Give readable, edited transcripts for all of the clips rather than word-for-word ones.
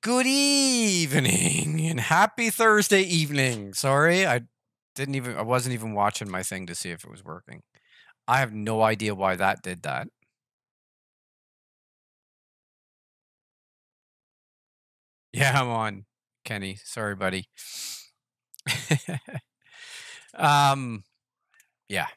Good evening and happy Thursday evening. Sorry, I wasn't even watching my thing to see if it was working. I have no idea why that did that. Yeah, I'm on, Kenny. Sorry, buddy. um, yeah.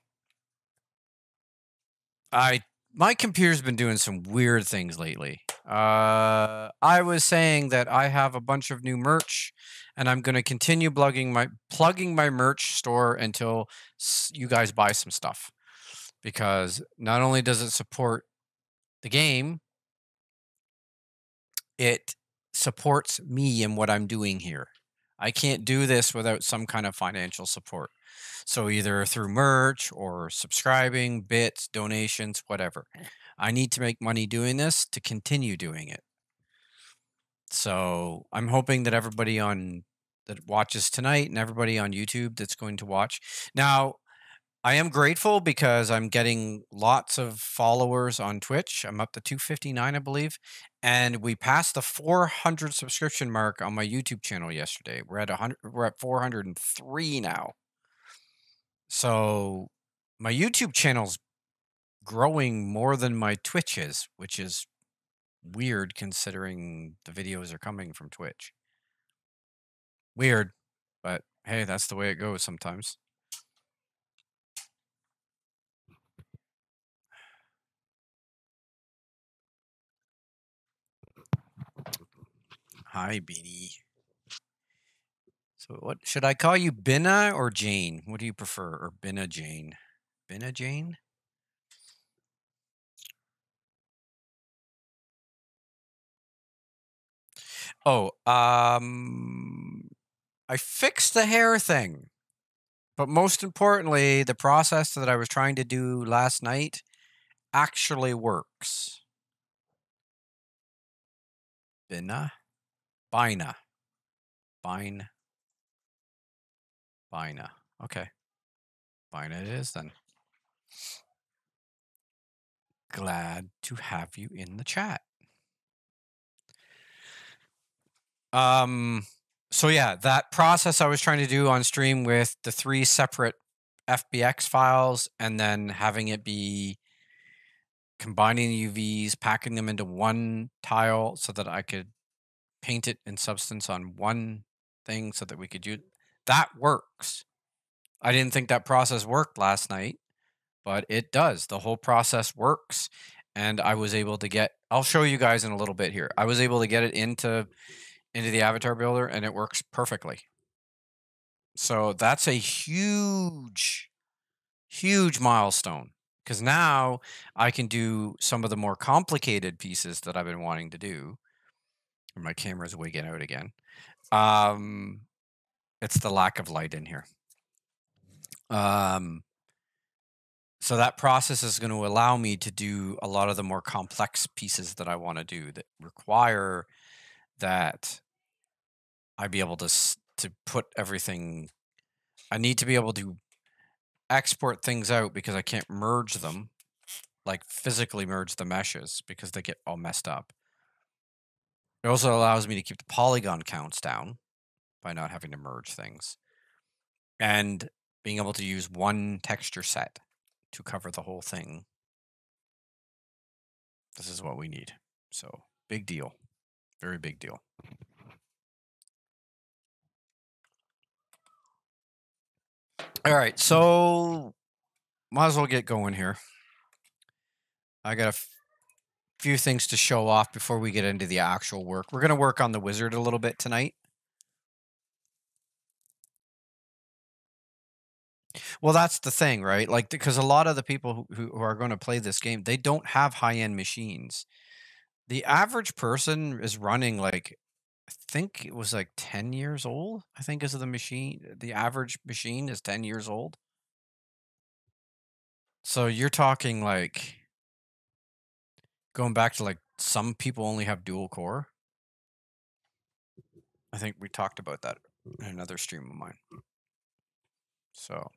I my computer's been doing some weird things lately. I was saying that I have a bunch of new merch, and I'm going to continue plugging my merch store until you guys buy some stuff, because not only does it support the game, it supports me and what I'm doing here. I can't do this without some kind of financial support. So either through merch or subscribing, bits, donations, whatever. I need to make money doing this to continue doing it. So I'm hoping that everybody on that watches tonight and everybody on YouTube that's going to watch. Now, I am grateful because I'm getting lots of followers on Twitch. I'm up to 259, I believe. And we passed the 400 subscription mark on my YouTube channel yesterday. We're at 403 now. So my YouTube channel's growing more than my Twitch is, which is weird considering the videos are coming from Twitch. Weird, but hey, that's the way it goes sometimes. Hi, Beanie. So what should I call you, Binna or Jane? What do you prefer? Or Binna Jane? Binna Jane? Oh, I fixed the hair thing. But most importantly, the process that I was trying to do last night actually works. Binna? Bina. Bina. Bina. Okay. Bina it is then. Glad to have you in the chat. So yeah, that process I was trying to do on stream with the 3 separate FBX files and then having it be combining the UVs, packing them into one tile so that I could paint it in substance on one thing so that we could use that works. I didn't think that process worked last night, but it does. The whole process works. And I was able to get, I'll show you guys in a little bit here. I was able to get it into the avatar builder and it works perfectly. So that's a huge, huge milestone, because now I can do some of the more complicated pieces that I've been wanting to do. My camera's wigging out again. It's the lack of light in here. So that process is going to allow me to do a lot of the more complex pieces that I want to do that require that I be able to put everything. I need to be able to export things out because I can't merge them, like physically merge the meshes because they get all messed up. It also allows me to keep the polygon counts down by not having to merge things and being able to use one texture set to cover the whole thing. This is what we need. So big deal, very big deal. All right, so might as well get going here. I got a few things to show off before we get into the actual work. We're going to work on the wizard a little bit tonight. Well, that's the thing, right? Like, because a lot of the people who are going to play this game, they don't have high-end machines. The average person is running like, I think it was like 10 years old. I think is the machine. The average machine is 10 years old. So you're talking like going back to like some people only have dual core. I think we talked about that in another stream of mine. So,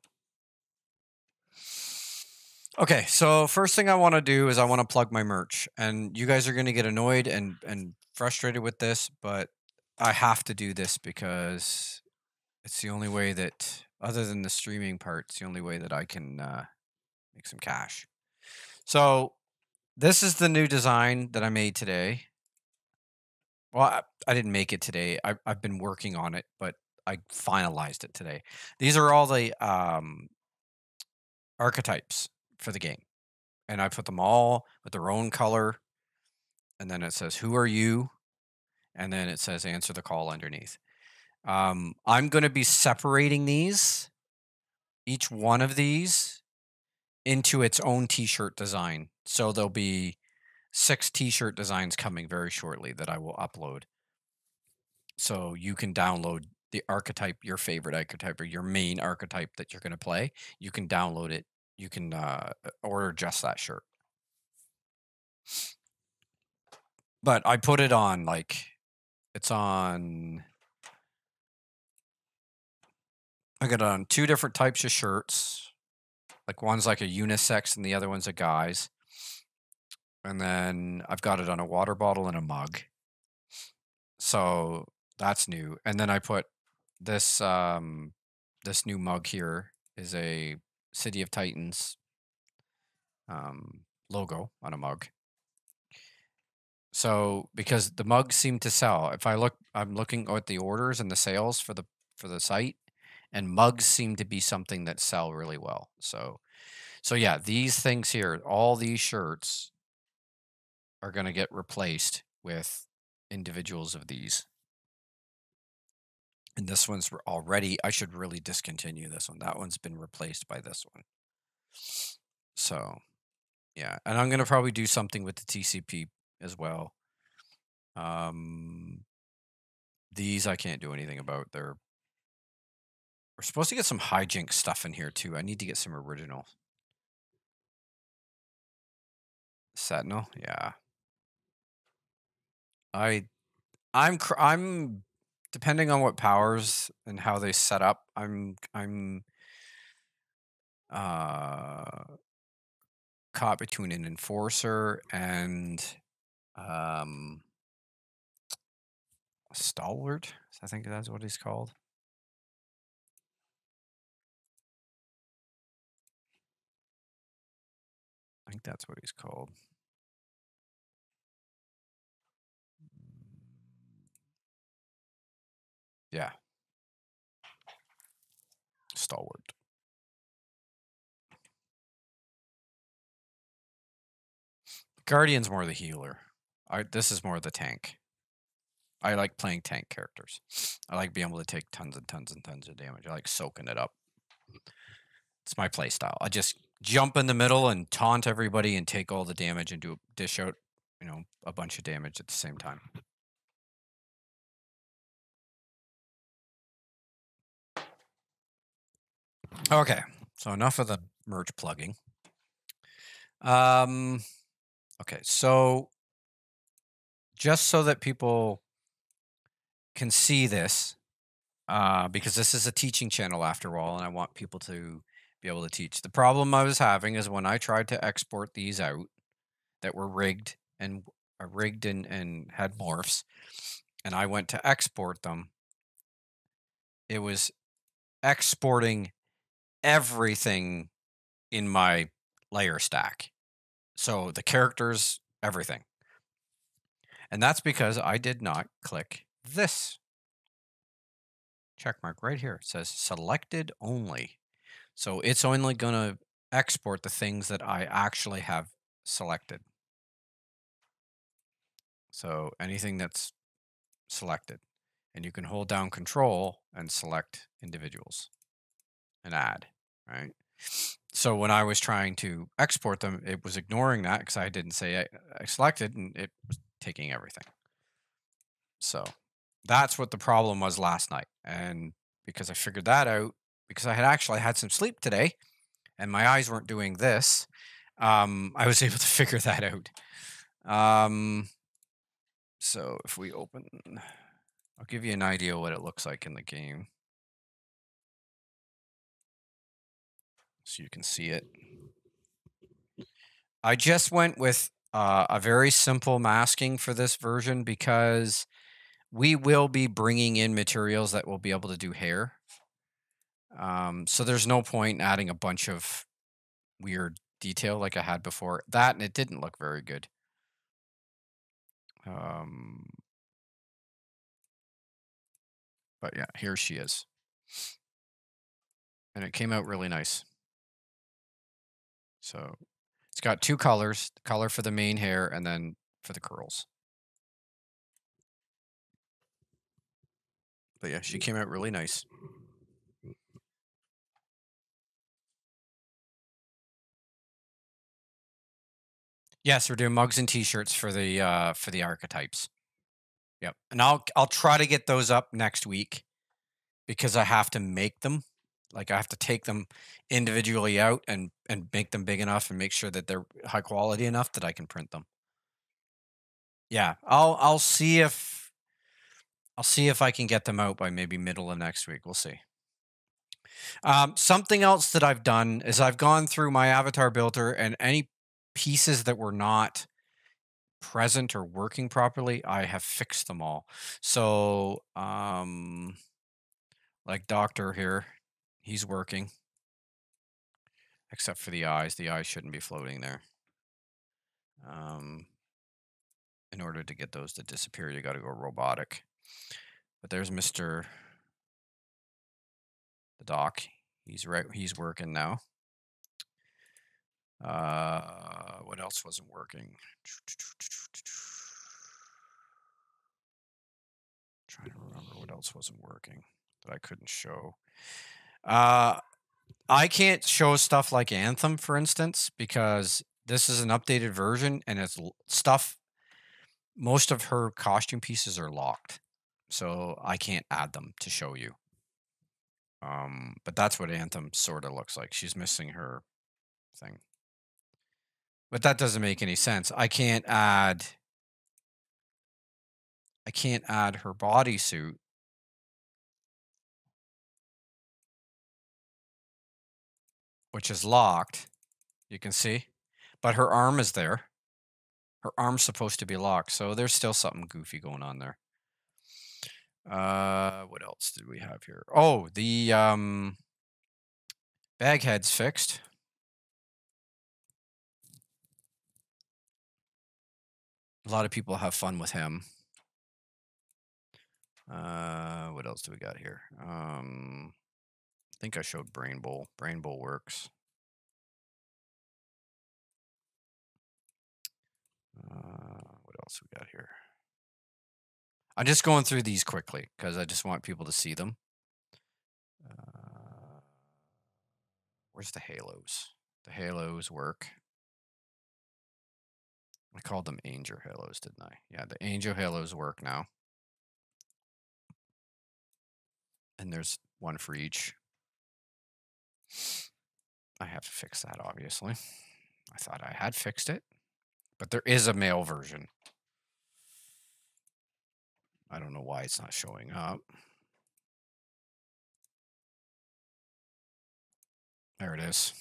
okay, so first thing I want to do is I want to plug my merch, and you guys are going to get annoyed and frustrated with this, but I have to do this because it's the only way that, other than the streaming part, it's the only way that I can make some cash. So this is the new design that I made today. Well, I didn't make it today. I've been working on it, but I finalized it today. These are all the archetypes for the game, and I put them all with their own color, and then it says, "Who are you?" And then it says, "Answer the call" underneath. I'm going to be separating these, each one of these, into its own T-shirt design. So there'll be 6 T-shirt designs coming very shortly that I will upload. So you can download the archetype, your favorite archetype, or your main archetype that you're going to play. You can download it. You can order just that shirt. But I put it on like it's on. I got it on 2 different types of shirts. Like one's like a unisex and the other one's a guy's. And then I've got it on a water bottle and a mug. So that's new. And then I put this this new mug here is a City of Titans logo on a mug. So because the mugs seem to sell. If I look, I'm looking at the orders and the sales for the site, and mugs seem to be something that sell really well. So yeah, these things here, all these shirts are going to get replaced with individuals of these. And this one's already, I should really discontinue this one. That one's been replaced by this one. So, yeah. And I'm going to probably do something with the TCP as well. These I can't do anything about. We're supposed to get some hijinks stuff in here too. I need to get some original. Sentinel, yeah. I'm depending on what powers and how they set up. I'm caught between an enforcer and um stalwart. I think that's what he's called. I think that's what he's called. Yeah, stalwart. Guardian's more the healer. This is more the tank. I like playing tank characters. I like being able to take tons and tons and tons of damage. I like soaking it up. It's my play style. I just jump in the middle and taunt everybody and take all the damage and dish out, a bunch of damage at the same time. Okay, so enough of the merch plugging. Okay, so just so that people can see this, because this is a teaching channel after all, and I want people to be able to teach. The problem I was having is when I tried to export these out that were rigged and had morphs, and I went to export them, it was exporting everything in my layer stack. So the characters, everything. And that's because I did not click this check mark right here. It says selected only. So it's only going to export the things that I actually have selected. So anything that's selected. And you can hold down control and select individuals and add, right? So when I was trying to export them, it was ignoring that because I didn't say I selected, and it was taking everything. So that's what the problem was last night. And because I figured that out, because I had actually had some sleep today and my eyes weren't doing this, I was able to figure that out. So if we open, I'll give you an idea what it looks like in the game, so you can see it. I just went with a very simple masking for this version because We will be bringing in materials that will be able to do hair. So there's no point in adding a bunch of weird detail like I had before. That and it didn't look very good. Um, but yeah, here she is. And it came out really nice. So it's got two colors, the color for the main hair and then for the curls. But yeah, she came out really nice. Yes, we're doing mugs and t-shirts for the archetypes. Yep. And I'll try to get those up next week because I have to make them. Like I have to take them individually out and make them big enough and make sure that they're high quality enough that I can print them. Yeah, I'll see if I can get them out by maybe middle of next week. We'll see. Something else that I've done is I've gone through my avatar builder and any pieces that were not present or working properly, I have fixed them all. So, like Doctor here, he's working, except for the eyes. The eyes shouldn't be floating there. Um, in order to get those to disappear, you got to go robotic. But there's Mr. the Doc. He's right. He's working now. What else wasn't working? Trying to remember what else wasn't working that I couldn't show. I can't show stuff like Anthem, for instance, because this is an updated version and it's stuff. Most of her costume pieces are locked, so I can't add them to show you. But that's what Anthem sort of looks like. She's missing her thing. But that doesn't make any sense. I can't add her bodysuit, which is locked. You can see, but her arm is there. Her arm's supposed to be locked, so there's still something goofy going on there. What else did we have here? Oh, the bag head's fixed. A lot of people have fun with him. What else do we got here? I think I showed Brain Bowl. Brain Bowl works. What else we got here? I'm just going through these quickly because I just want people to see them. Where's the halos? The halos work. I called them angel halos, didn't I? Yeah, the angel halos work now. And there's one for each. I have to fix that, obviously. I thought I had fixed it, but there is a male version. I don't know why it's not showing up. There it is.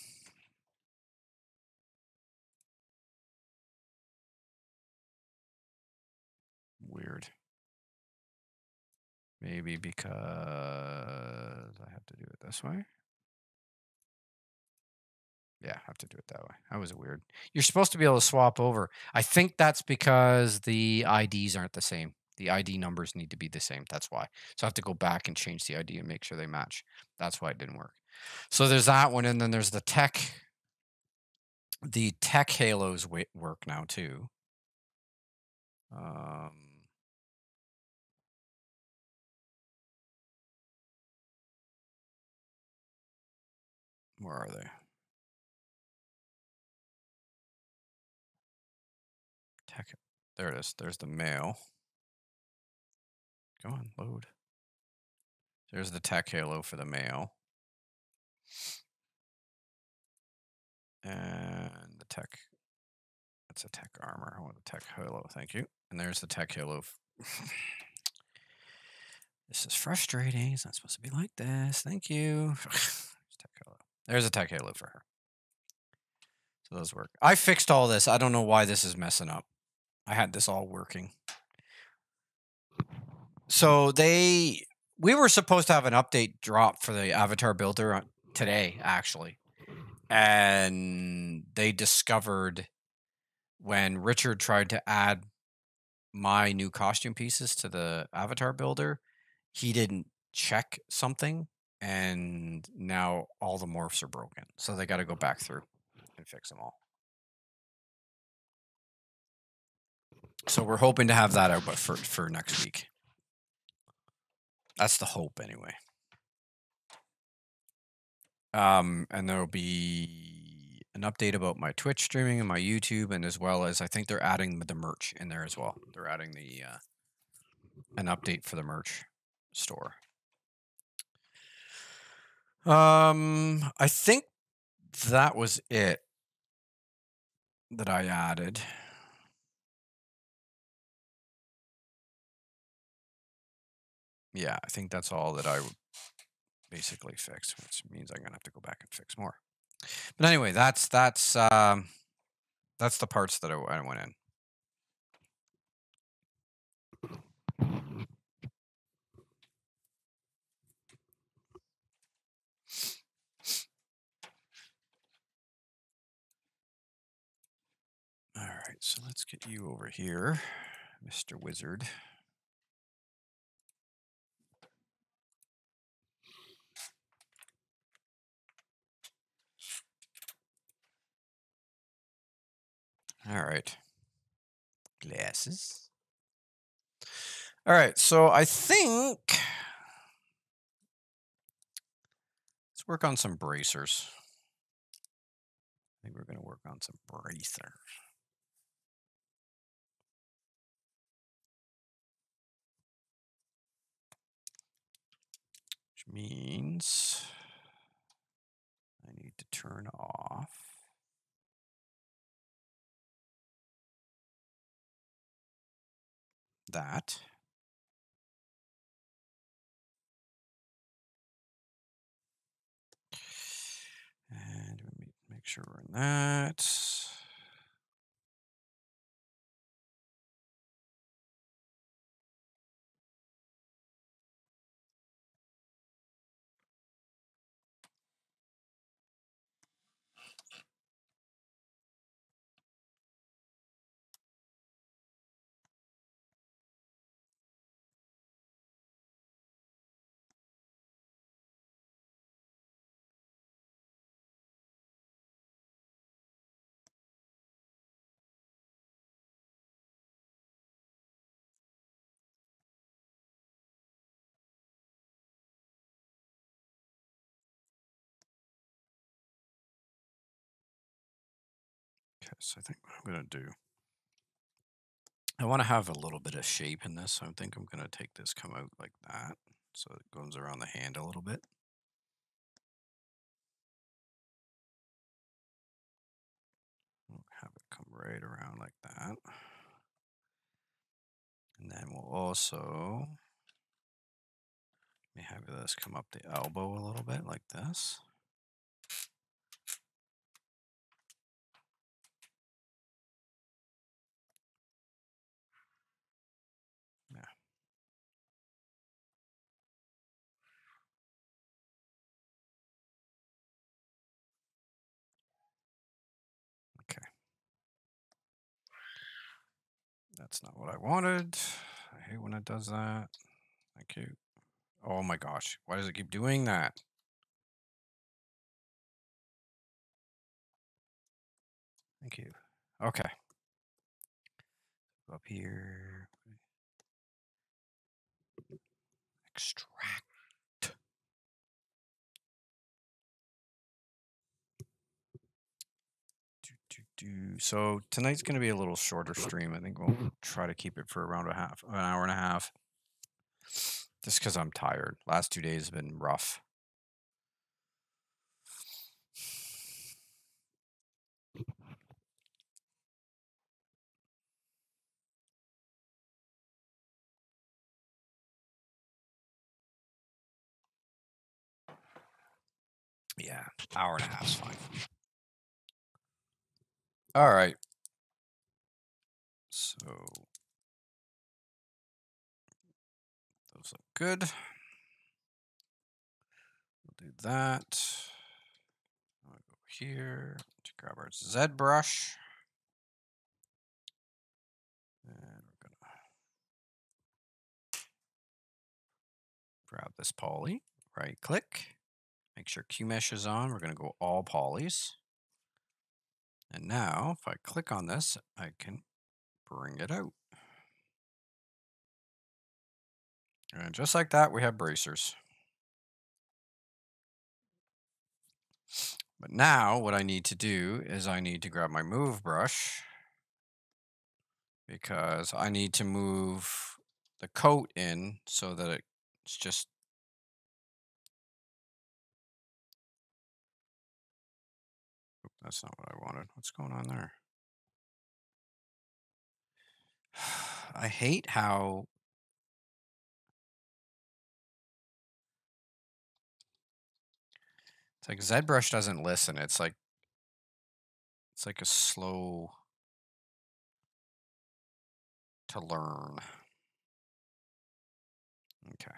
Weird. Maybe because I have to do it this way. Yeah, I have to do it that way. That was weird. You're supposed to be able to swap over. I think that's because the IDs aren't the same. The ID numbers need to be the same. That's why. So I have to go back and change the ID and make sure they match. That's why it didn't work. So there's that one, and then there's the tech. The tech halos work now too. Where are they? Tech. There it is. There's the male. Go on, load. There's the tech halo for the male. And the tech. That's a tech armor. I want the tech halo. Thank you. And there's the tech halo. This is frustrating. It's not supposed to be like this. Thank you. Tech halo. There's a tech halo for her. So those work. I fixed all this. I don't know why this is messing up. I had this all working. So we were supposed to have an update drop for the avatar builder today, actually. And they discovered when Richard tried to add my new costume pieces to the avatar builder, he didn't check something, and now all the morphs are broken. So they got to go back through and fix them all. So we're hoping to have that out, but for next week. That's the hope, anyway. And there'll be an update about my Twitch streaming and my YouTube, and as well as I think they're adding the merch in there as well. They're adding the an update for the merch store. I think that was it that I added. Yeah, I think that's all that I would basically fix, which means I'm gonna have to go back and fix more. But anyway, that's the parts that I went in. All right, so let's get you over here, Mr. Wizard. All right. Glasses. All right, so I think let's work on some bracers. I think we're going to work on some bracers. Which means I need to turn off that. And let me make sure we're in that. Okay, so I think what I'm going to do, I want to have a little bit of shape in this. So I think I'm going to take this, come out like that. So it goes around the hand a little bit. Have it come right around like that. And then we'll also have this come up the elbow a little bit like this. Yeah. Okay. That's not what I wanted. I hate when it does that. Thank you. Oh my gosh. Why does it keep doing that? Thank you. Okay. Go up here. Extract. So tonight's going to be a little shorter stream. I think we'll try to keep it for around an hour and a half. Just because I'm tired. Last 2 days have been rough. Yeah, hour and a half is fine. All right. So Those look good. We'll do that. I'll go here to grab our Z brush. And we're gonna grab this poly, right click, make sure Q mesh is on. We're gonna go all polys. And now if I click on this, I can bring it out. And just like that, we have bracers. But now what I need to do is I need to grab my move brush because I need to move the coat in so that it's just that's not what I wanted. What's going on there? I hate how it's like ZBrush doesn't listen. It's like a slow to learn. Okay.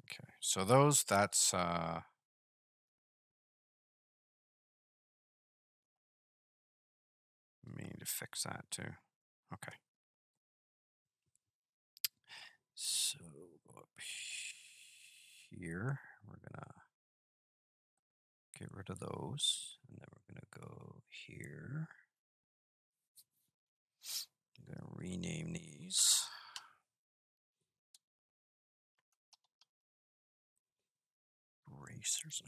Okay. So that's me need to fix that too. Okay. So go up here. We're gonna get rid of those, and then we're gonna go here. I'm gonna rename these. Bracers.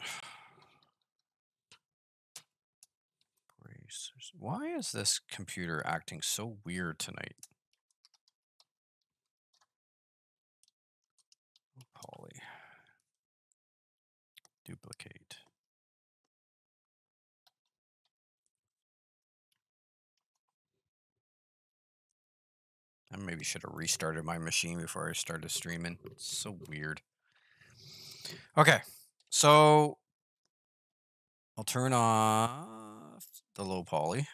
Bracers. Why is this computer acting so weird tonight? Poly. Duplicate. I maybe should have restarted my machine before I started streaming. It's so weird. Okay, so I'll turn off the low poly.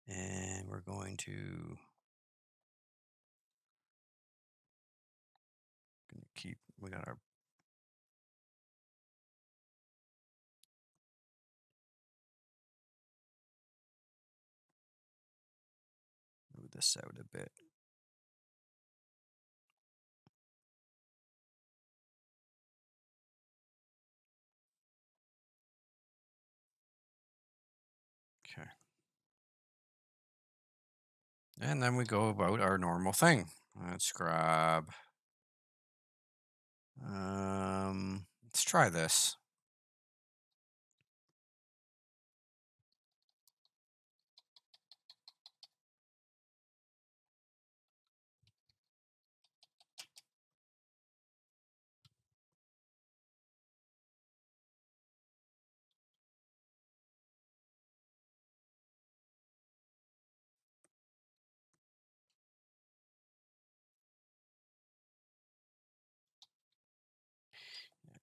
And we're going to keep, we got our move this out a bit. Okay. And then we go about our normal thing. Let's grab, let's try this.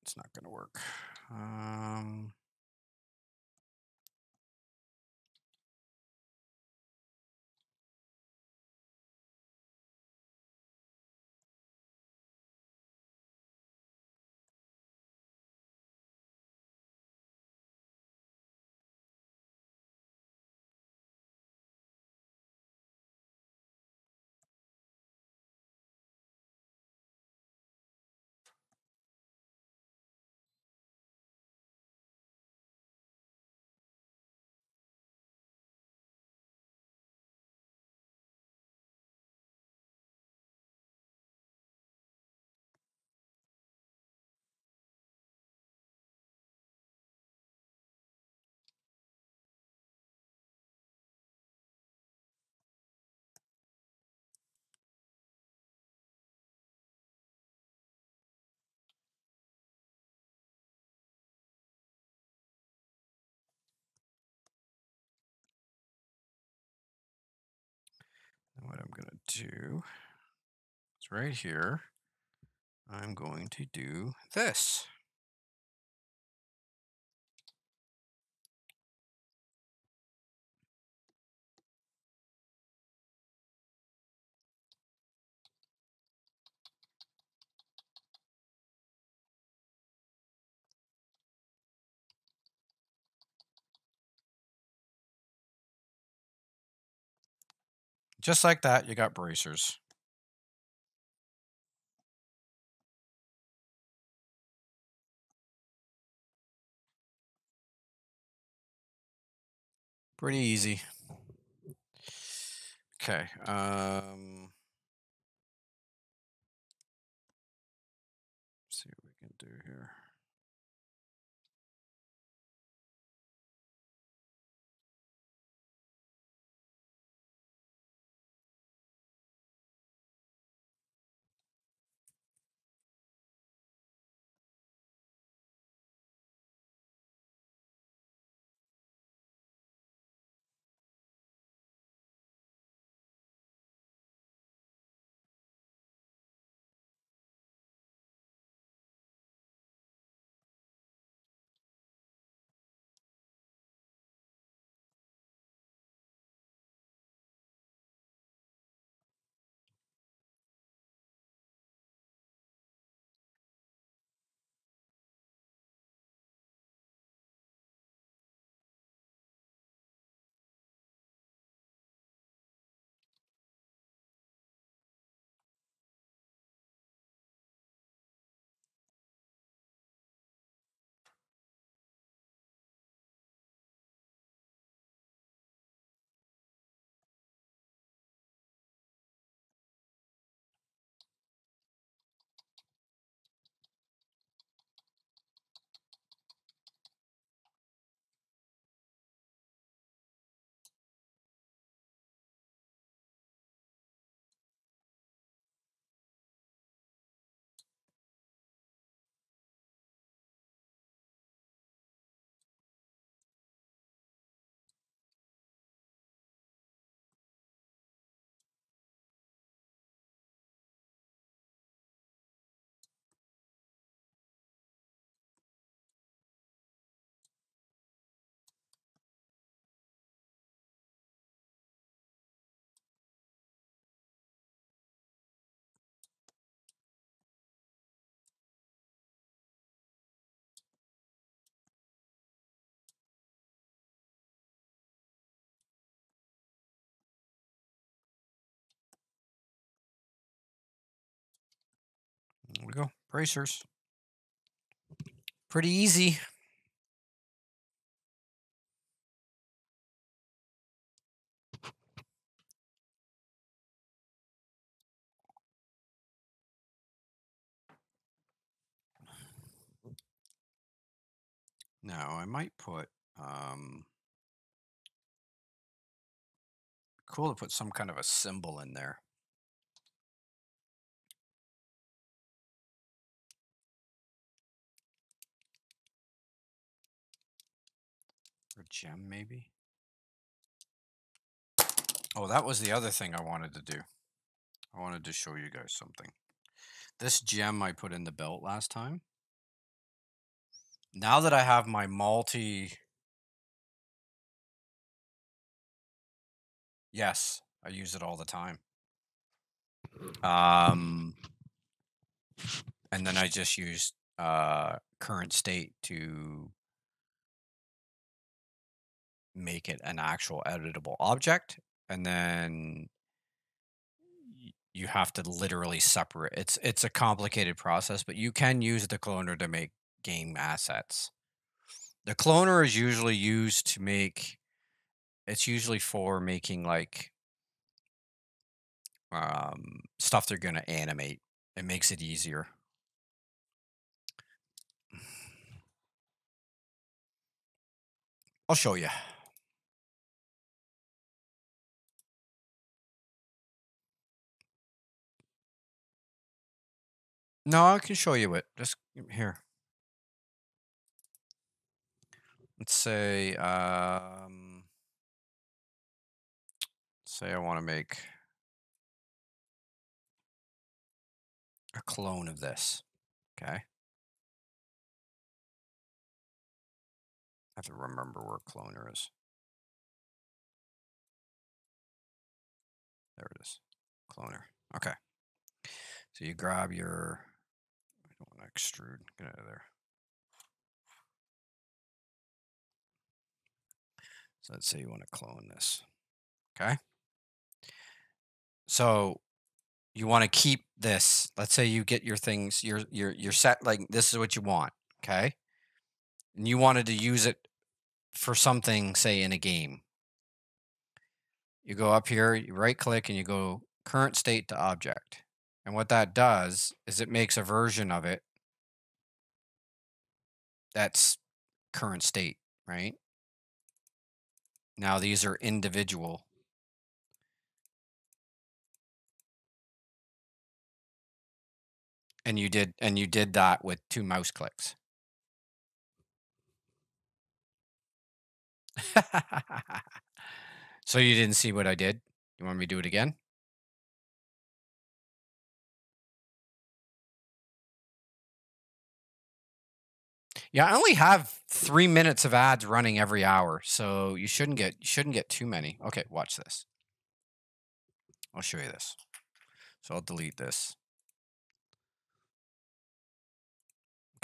It's not going to work. And what I'm going to do is right here, I'm going to do this. Just like that, you got bracers. Pretty easy. Okay. See what we can do here. There we go. Bracers. Pretty easy. Now I might put cool to put some kind of a symbol in there. Or gem maybe. Oh, that was the other thing I wanted to do. I wanted to show you guys something. This gem I put in the belt last time. Now that I have my yes, I use it all the time. Um, and then I just use current state to make it an actual editable object, and then you have to literally separate. It's a complicated process, but you can use the cloner to make game assets. The cloner is usually used to make. It's usually for making like stuff they're gonna animate. It makes it easier. I'll show you. No, I can show you it. Just here. Let's say say I want to make a clone of this. Okay. I have to remember where cloner is. There it is. Cloner. Okay. So you grab your, I don't want to extrude. Get out of there. So let's say you want to clone this. Okay. So you want to keep this. Let's say you get your things, you're set, like this is what you want, okay? And you wanted to use it for something, say in a game. You go up here, you right click and you go current state to object. And what that does is it makes a version of it that's current state, right? Now these are individual. And you did that with 2 mouse clicks. So you didn't see what I did? You want me to do it again? Yeah, I only have 3 minutes of ads running every hour, so you shouldn't get too many. Okay, watch this. I'll show you this. So I'll delete this.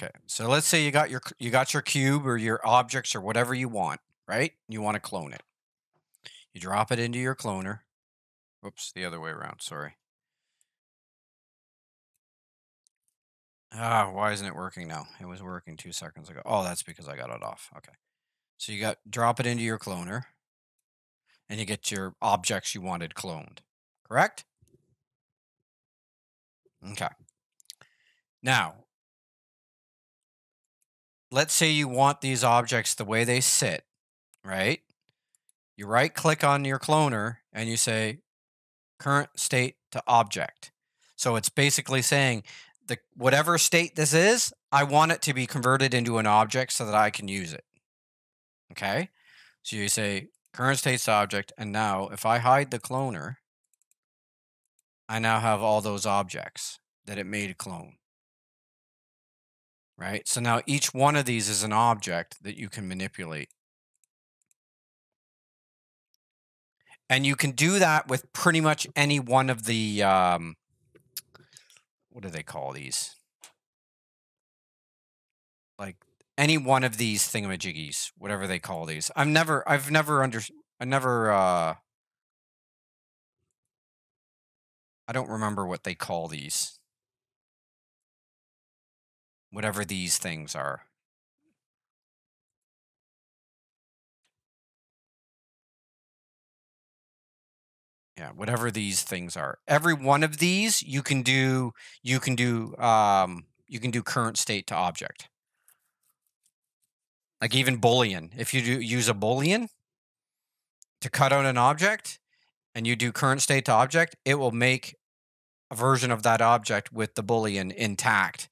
Okay, so let's say you got your cube or your objects or whatever you want, right? You want to clone it. You drop it into your cloner. Whoops, the other way around. Sorry. Ah, why isn't it working now? It was working 2 seconds ago. Oh, that's because I got it off. Okay. So you got drop it into your cloner and you get your objects you wanted cloned. Correct? Okay. Now, let's say you want these objects the way they sit, right? You right click on your cloner and you say current state to object. So it's basically saying the whatever state this is, I want it to be converted into an object so that I can use it. Okay? So you say current state's object, and now if I hide the cloner, I now have all those objects that it made a clone. Right? So now each one of these is an object that you can manipulate. And you can do that with pretty much any one of the what do they call these? Like any one of these thingamajiggies, whatever they call these. I don't remember what they call these. Whatever these things are. Yeah, whatever these things are. Every one of these you can do current state to object. Like even Boolean. If you use a Boolean to cut out an object and you do current state to object, it will make a version of that object with the Boolean intact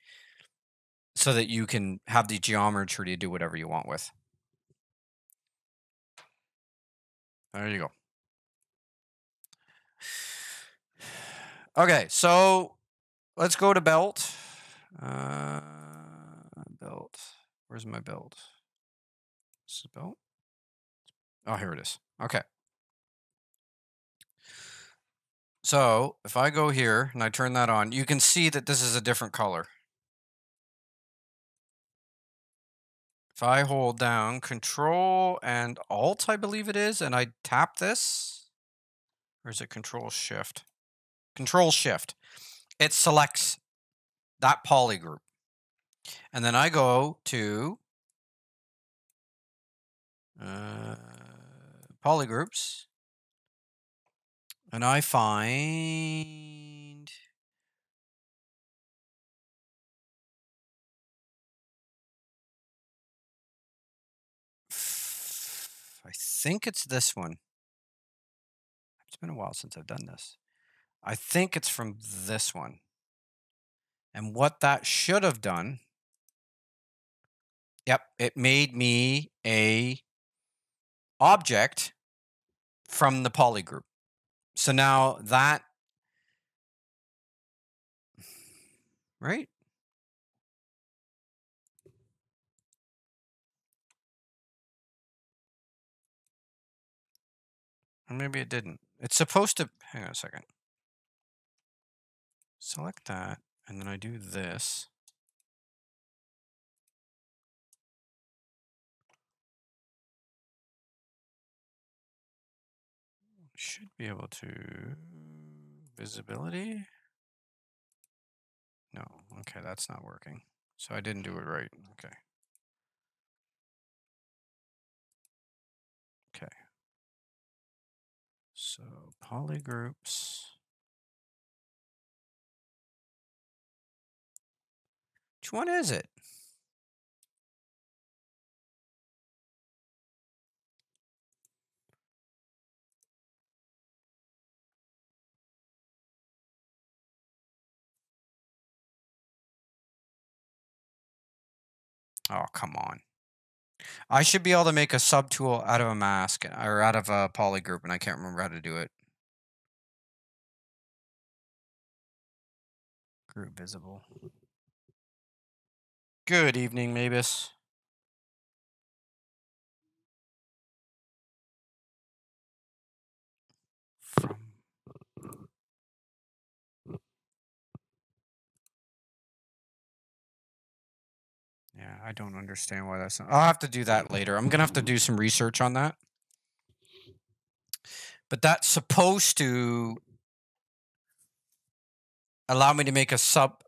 so that you can have the geometry to do whatever you want with. There you go. Okay, so let's go to belt. Belt. Where's my belt? This is belt. Oh, here it is. Okay. So if I go here and I turn that on, you can see that this is a different color. If I hold down Control and Alt, I believe it is, and I tap this, or is it Control Shift? Control Shift. It selects that poly group. And then I go to polygroups, and I find I think it's this one. It's been a while since I've done this. I think it's from this one. And what that should have done, yep, it made me a object from the poly group. So now that, right? Or maybe it didn't. It's supposed to, hang on a second. Select that, and then I do this. Should be able to Visibility? No. Okay, that's not working. So I didn't do it right. Okay. Okay. So polygroups. Which one is it? Oh, come on. I should be able to make a subtool out of a mask or out of a polygroup, and I can't remember how to do it. Group visible. Good evening, Mavis. From yeah, I don't understand why that's not. I'll have to do that later. I'm gonna have to do some research on that. But that's supposed to allow me to make a sub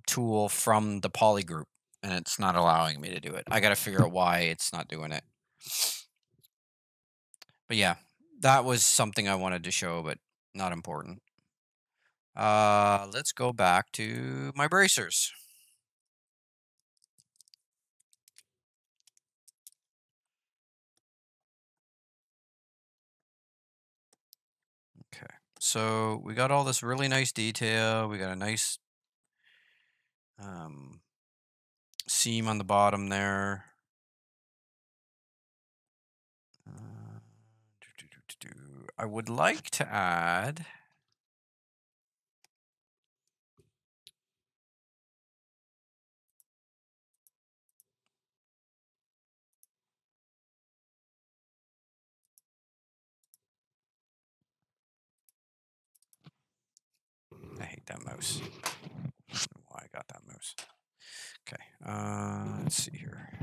tool from the poly group, and it's not allowing me to do it. I got to figure out why it's not doing it. But yeah, that was something I wanted to show, but not important. Let's go back to my bracers. Okay, so we got all this really nice detail. We got a nice seam on the bottom there. I would like to add. I hate that mouse. I don't know why I got that mouse. Okay, let's see here.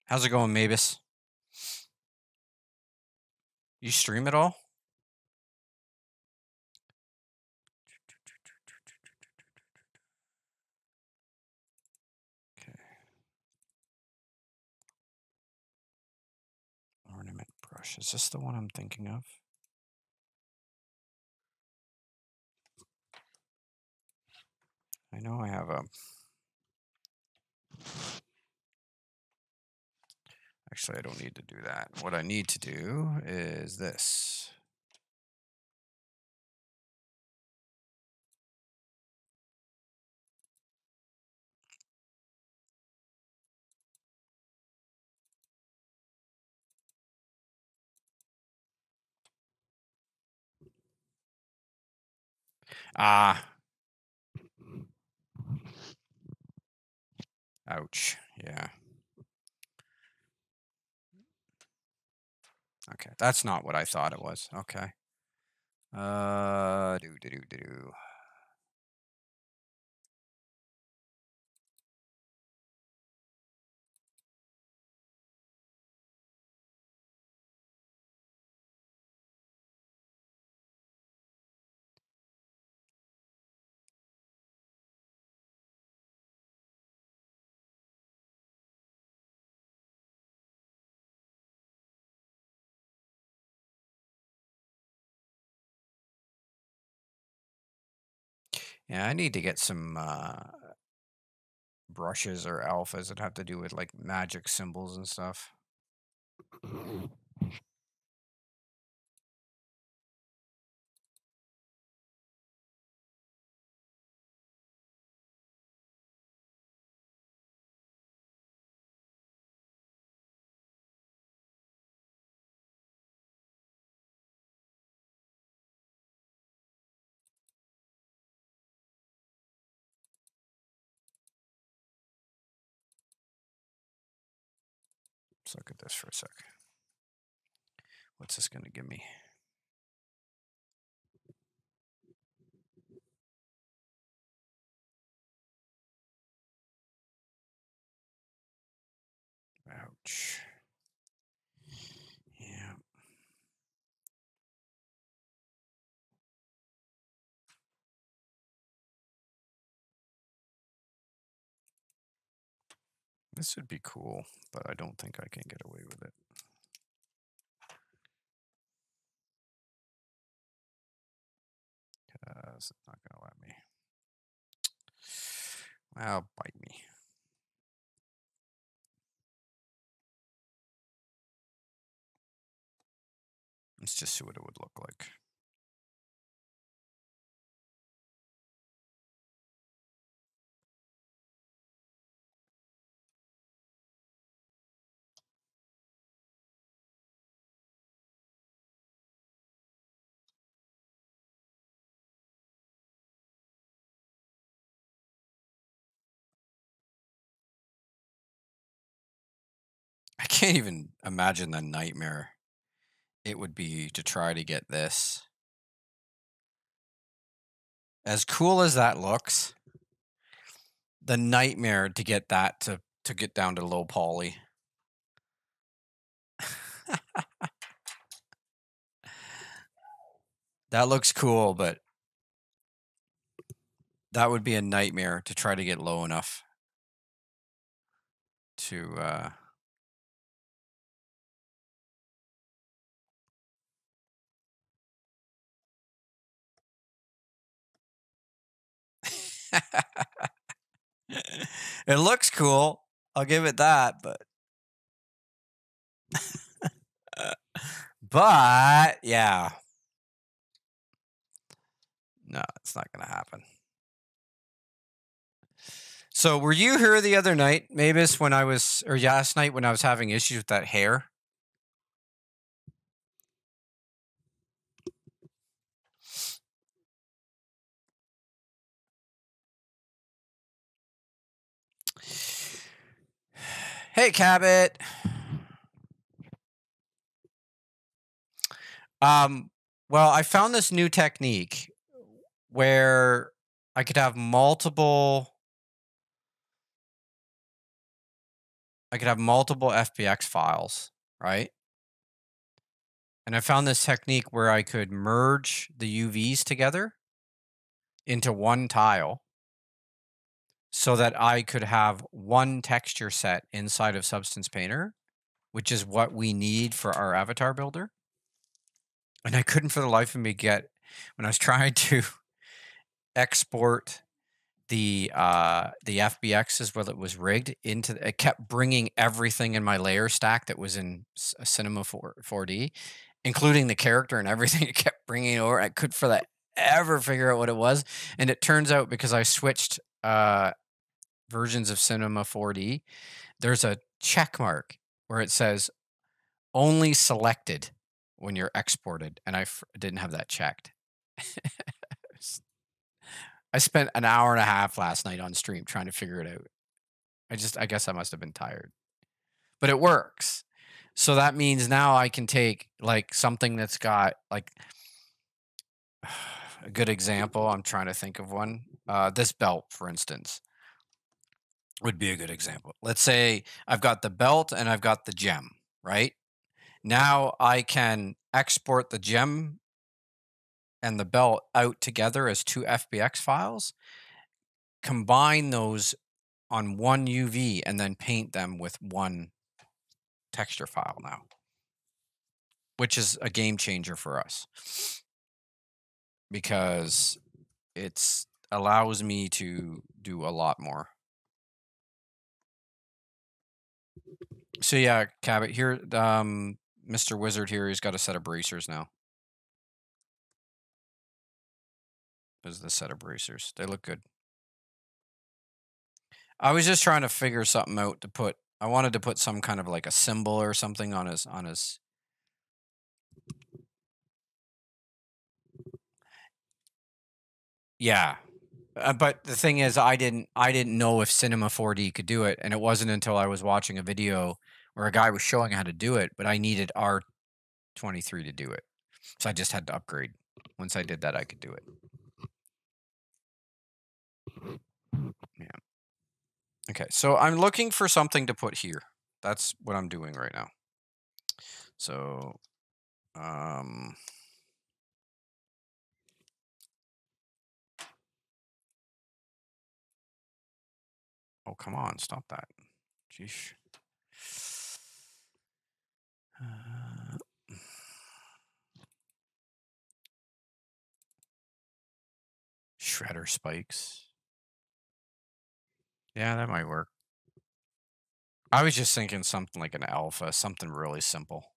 How's it going, Mavis? You stream at all? Okay. Ornament brush. Is this the one I'm thinking of? I know I have a. Actually, I don't need to do that. What I need to do is this. Ah. Ouch. Yeah. Okay, that's not what I thought it was. Okay. Do. Yeah, I need to get some brushes or alphas that have to do with like magic symbols and stuff. Let's look at this for a sec. What's this going to give me? Ouch. This would be cool, but I don't think I can get away with it. It's not going to let me. Well, bite me. Let's just see what it would look like. I can't even imagine the nightmare it would be to try to get this. As cool as that looks, the nightmare to get that to get down to low poly. That looks cool, but that would be a nightmare to try to get low enough to It looks cool. I'll give it that, but yeah. No, it's not going to happen. So, were you here the other night, Mavis, when I was, or last night when I was having issues with that hair? Hey, Cabot. Um, well, I found this new technique where I could have multiple FBX files, right? And I found this technique where I could merge the UVs together into one tile so that I could have one texture set inside of Substance Painter, which is what we need for our avatar builder. And I couldn't for the life of me get, when I was trying to export the FBXs where it was rigged into, it kept bringing everything in my layer stack that was in Cinema 4D, including the character and everything. It kept bringing it over. I could for that ever figure out what it was. And it turns out because I switched versions of Cinema 4D, there's a check mark where it says only selected when you're exported, and I didn't have that checked. I spent an hour and a half last night on stream trying to figure it out. I guess I must have been tired, but it works. So that means now I can take like something that's got like a good example. I'm trying to think of one. This belt, for instance, would be a good example. Let's say I've got the belt and I've got the gem, right? Now I can export the gem and the belt out together as two FBX files, combine those on one UV, and then paint them with one texture file now, which is a game changer for us because it's allows me to do a lot more. So yeah, Cabot here, Mr. Wizard here, he's got a set of bracers now. There's the set of bracers. They look good. I was just trying to figure something out to put. I wanted to put some kind of like a symbol or something on his. Yeah, but the thing is, I didn't know if Cinema 4D could do it, and it wasn't until I was watching a video where a guy was showing how to do it, but I needed R23 to do it, so I just had to upgrade. Once I did that, I could do it. Yeah. Okay, so I'm looking for something to put here. That's what I'm doing right now. So, oh, come on, stop that. Jeez. Uh, Shredder spikes. Yeah, that might work. I was just thinking something like an alpha, something really simple.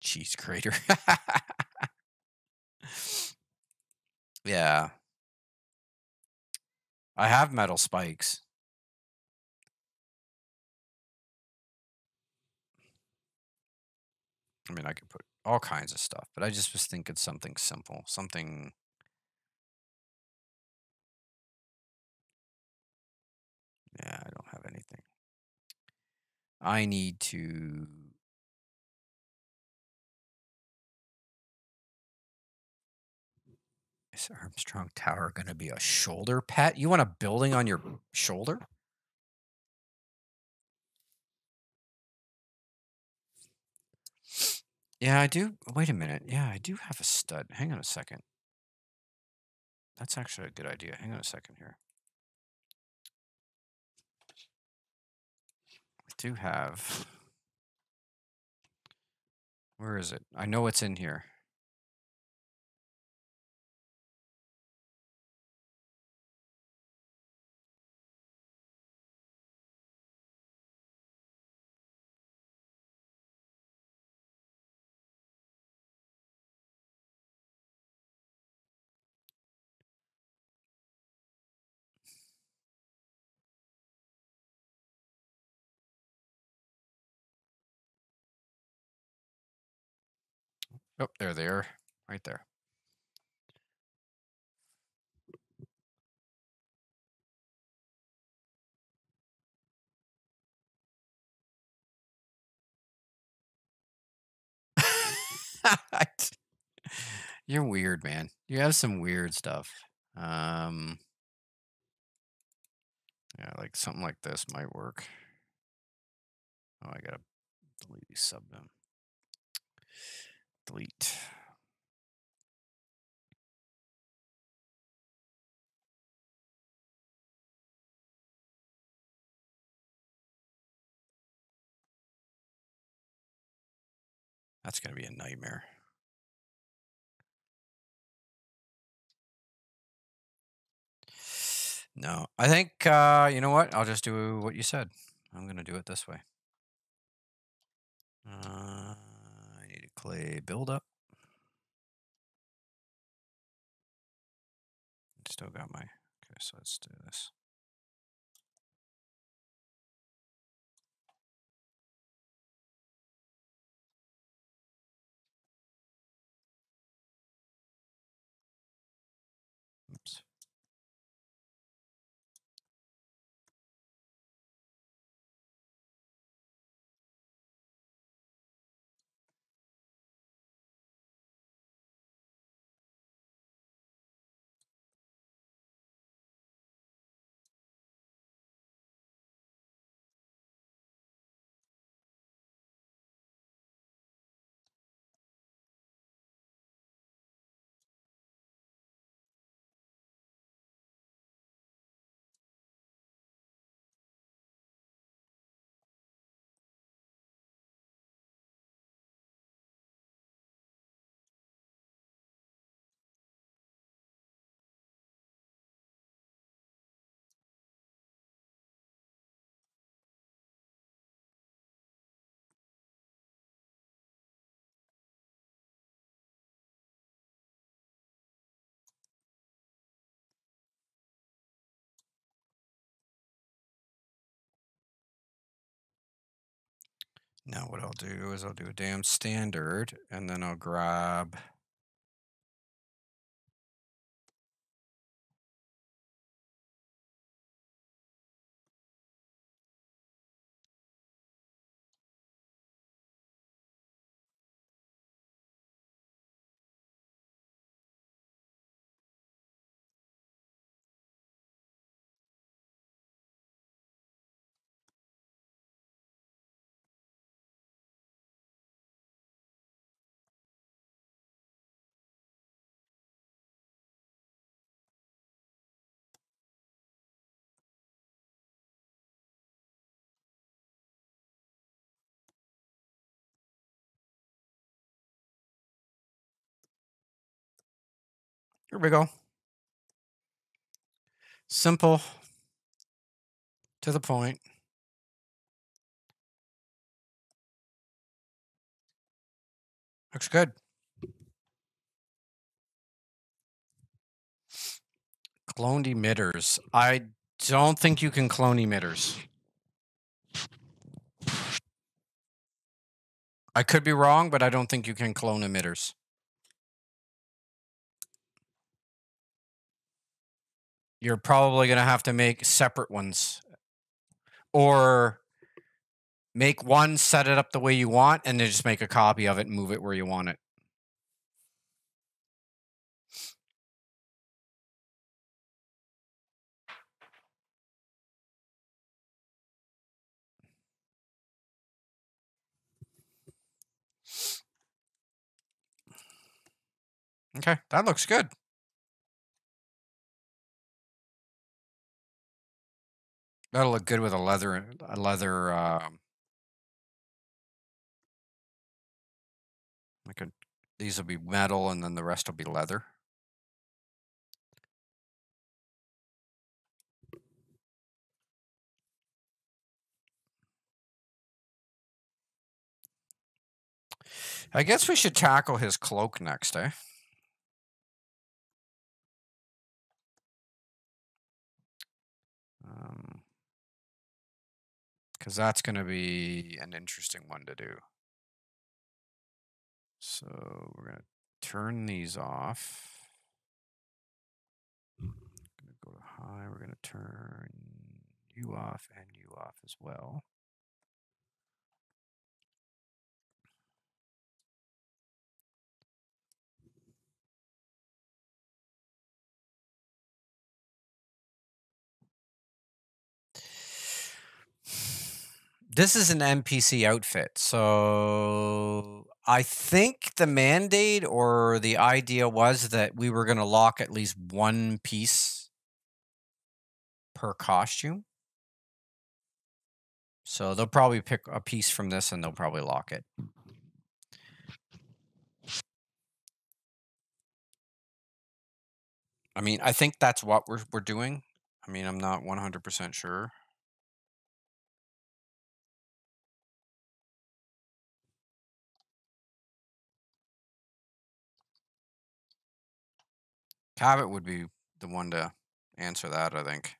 Cheese grater. Yeah. I have metal spikes. I mean, I could put all kinds of stuff, but I just was thinking something simple. Something. Yeah, I don't have anything. I need to. Is Armstrong Tower going to be a shoulder pad? You want a building on your shoulder? Yeah, I do. Wait a minute. Yeah, I do have a stud. Hang on a second. That's actually a good idea. Hang on a second here. I do have. Where is it? I know it's in here. Oh, there they are. Right there. You're weird, man. You have some weird stuff. Um, yeah, like something like this might work. Oh, I gotta delete these sub them. Delete. That's gonna be a nightmare. No, I think you know what? I'll just do what you said. I'm gonna do it this way. I need a clay buildup. Still got my. Okay, so let's do this. Oops. Now what I'll do is I'll do a damn standard, and then I'll grab. Here we go. Simple, to the point. Looks good. Cloned emitters. I don't think you can clone emitters. I could be wrong, but I don't think you can clone emitters. You're probably going to have to make separate ones. Or make one, set it up the way you want, and then just make a copy of it and move it where you want it. Okay, that looks good. That'll look good with a leather. Like a, these will be metal, and then the rest will be leather. I guess we should tackle his cloak next, eh? Because that's going to be an interesting one to do. So we're going to turn these off. Going to go to high. We're going to turn you off and you off as well. This is an NPC outfit, so I think the mandate or the idea was that we were going to lock at least one piece per costume. So they'll probably pick a piece from this and they'll probably lock it. I mean, I think that's what we're doing. I mean, I'm not 100% sure. Cabot would be the one to answer that, I think.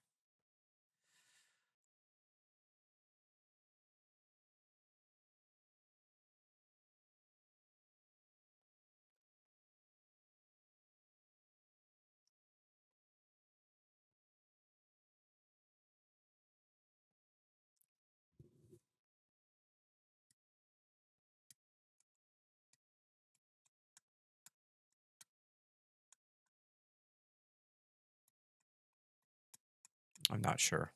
I'm not sure.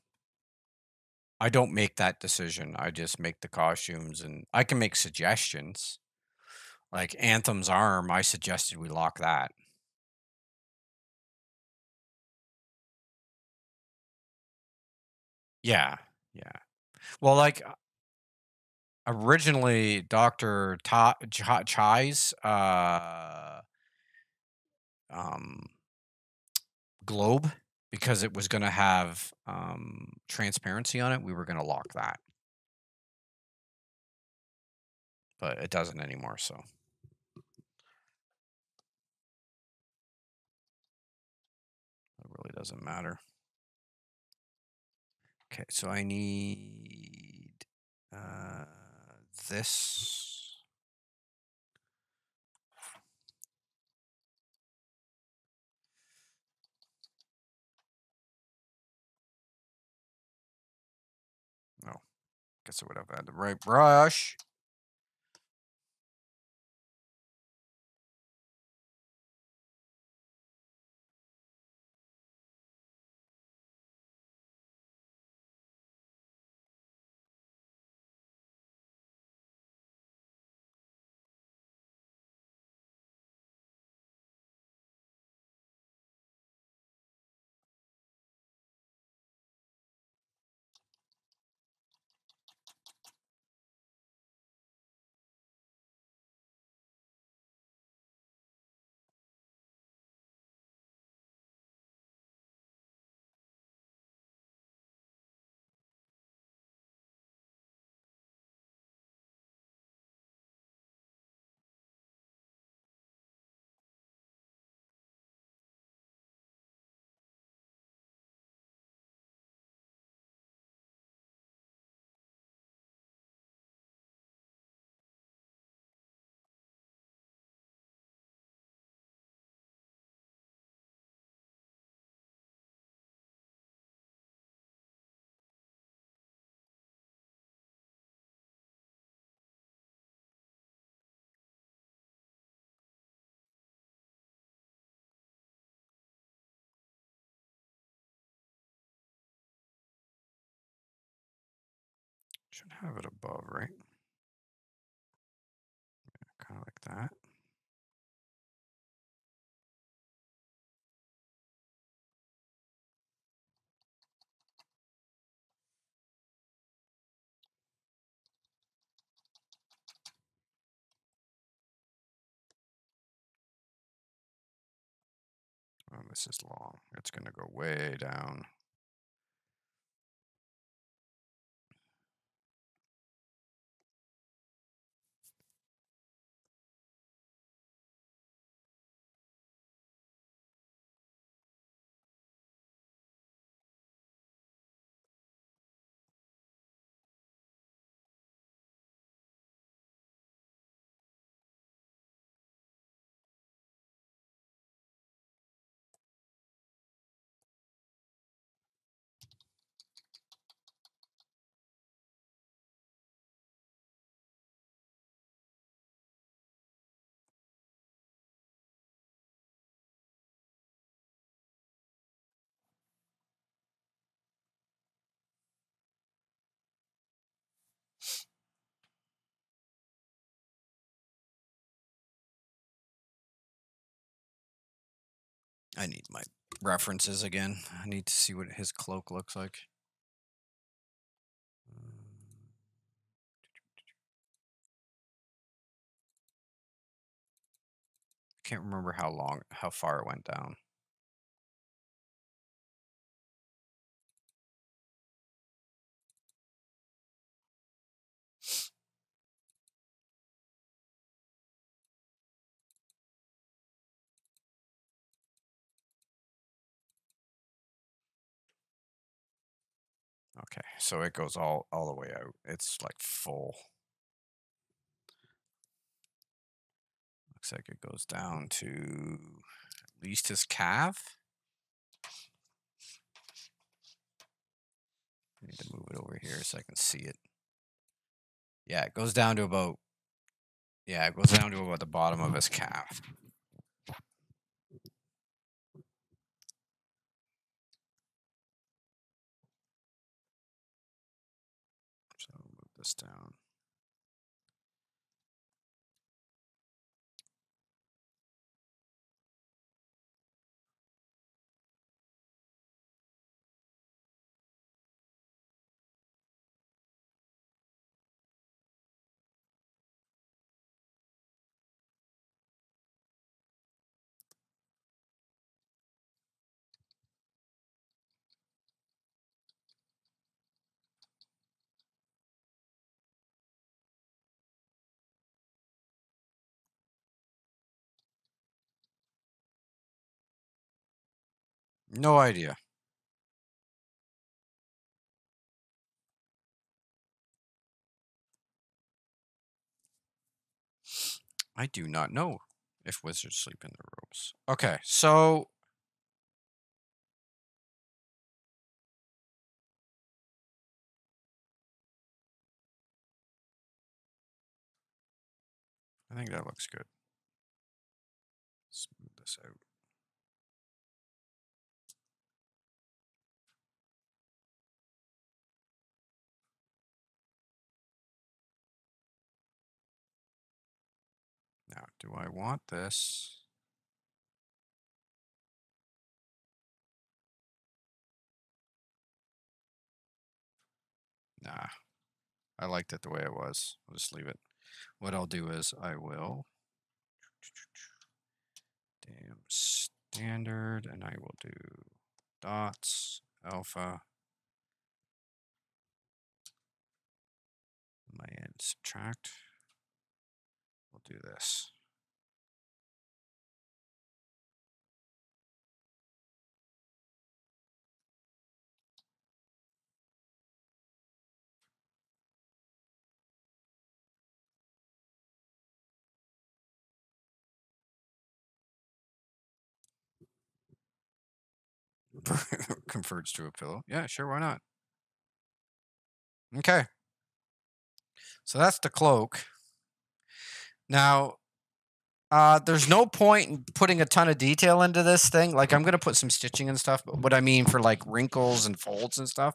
I don't make that decision. I just make the costumes and I can make suggestions. Like Anthem's arm, I suggested we lock that. Yeah, yeah. Well, like originally, Doctor Chai's um, globe, because it was going to have transparency on it, we were going to lock that, but it doesn't anymore. So it really doesn't matter. Okay, so I need this. Oh, guess I would have had the right brush. Should have it above, right? Kind of like that. Oh, this is long. It's going to go way down. I need my references again. I need to see what his cloak looks like. Can't remember how far it went down. Okay, so it goes all the way out. It's like full. Looks like it goes down to at least his calf. I need to move it over here so I can see it. Yeah, it goes down to about the bottom of his calf. So I'll move this down. No idea. I do not know if wizards sleep in their robes. Okay, so I think that looks good. Smooth this out. Now, do I want this? Nah, I liked it the way it was. I'll just leave it. What I'll do is I will damn standard, and I will do dots, alpha, my end subtract. We'll do this. Converts to a pillow. Yeah, sure, why not? Okay. So that's the cloak. Now, There's no point in putting a ton of detail into this thing. Like, I'm gonna put some stitching and stuff, but what I mean for like wrinkles and folds and stuff,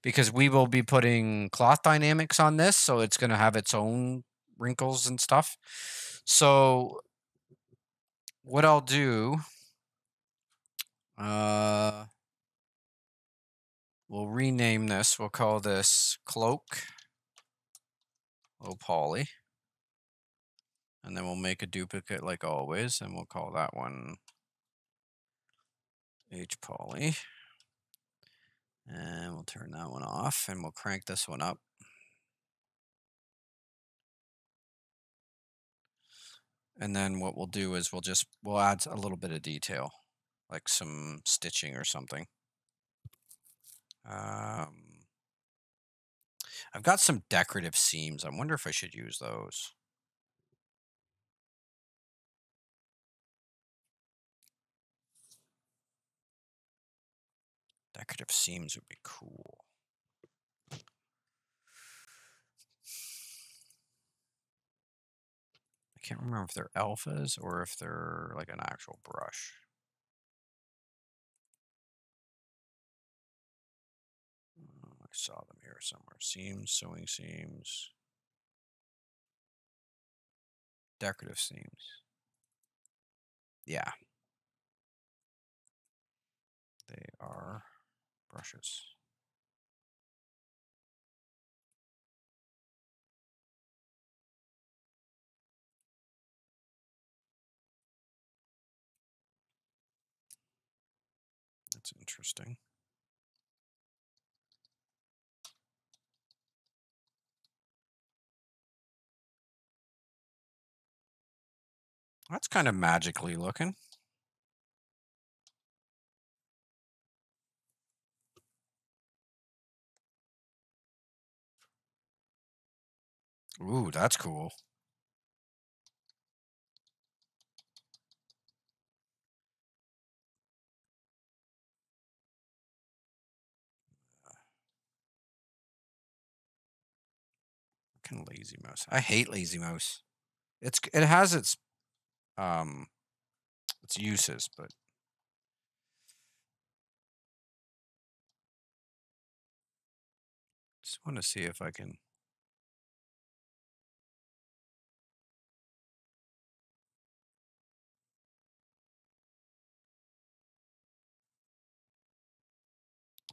because we will be putting cloth dynamics on this, so it's gonna have its own wrinkles and stuff. So what I'll do, uh, we'll rename this. We'll call this cloak low poly, and then we'll make a duplicate like always, and we'll call that one H poly. And we'll turn that one off, and we'll crank this one up. And then what we'll do is we'll add a little bit of detail, like some stitching or something. I've got some decorative seams. I wonder if I should use those. Decorative seams would be cool. I can't remember if they're alphas or if they're like an actual brush. I saw them here somewhere. Seams, sewing seams, decorative seams. Yeah. They are brushes. That's interesting. That's kind of magically looking. Ooh, that's cool. Kind of lazy mouse. I hate lazy mouse. It has um its uses, but just want to see if I can.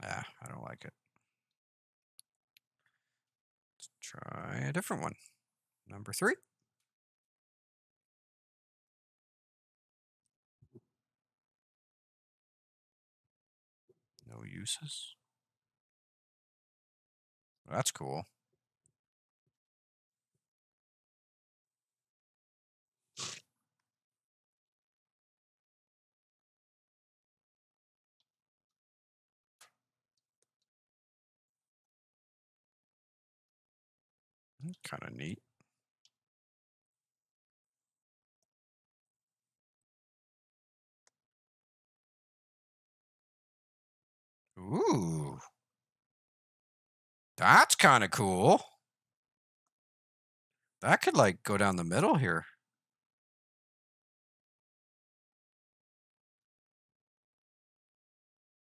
Ah, I don't like it. Let's try a different one. Number 3. No uses. That's cool. Kind of neat. Ooh, that's kind of cool. That could like go down the middle here.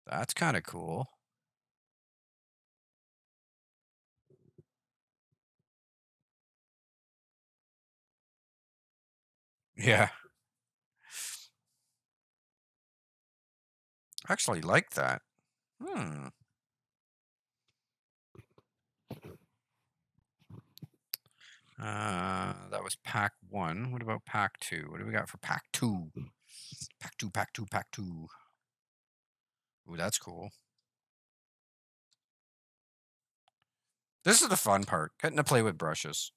That's kind of cool. Yeah, I actually like that. Hmm. That was pack 1. What about pack 2? What do we got for pack 2? Pack 2, pack 2, pack 2. Ooh, that's cool. This is the fun part, getting to play with brushes.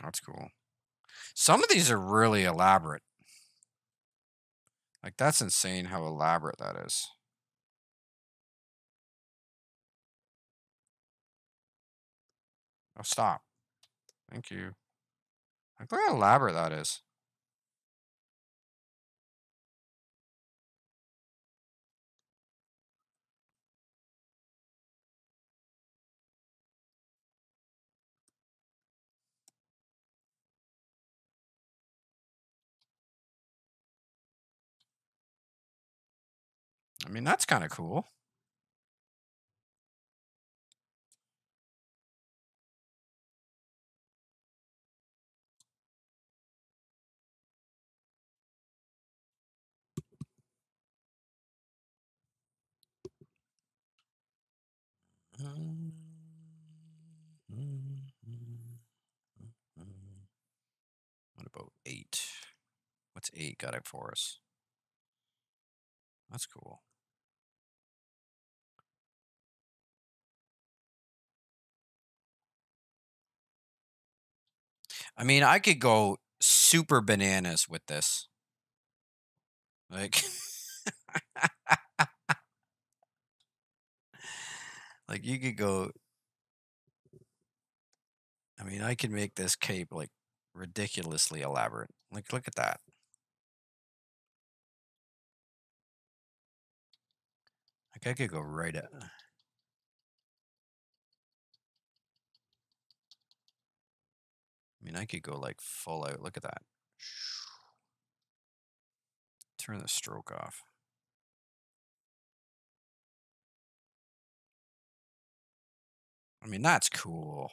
That's cool. Some of these are really elaborate. Like, that's insane how elaborate that is. Oh, stop. Thank you. Look how elaborate that is. I mean, that's kind of cool. Mm, mm, mm, mm. What about 8? What's 8 got it for us? That's cool. I mean, I could go super bananas with this. Like, like you could go. I mean, I could make this cape like ridiculously elaborate. Like, look at that. Like, I could go right at. I mean, I could go like full out. Look at that. Turn the stroke off. I mean, that's cool.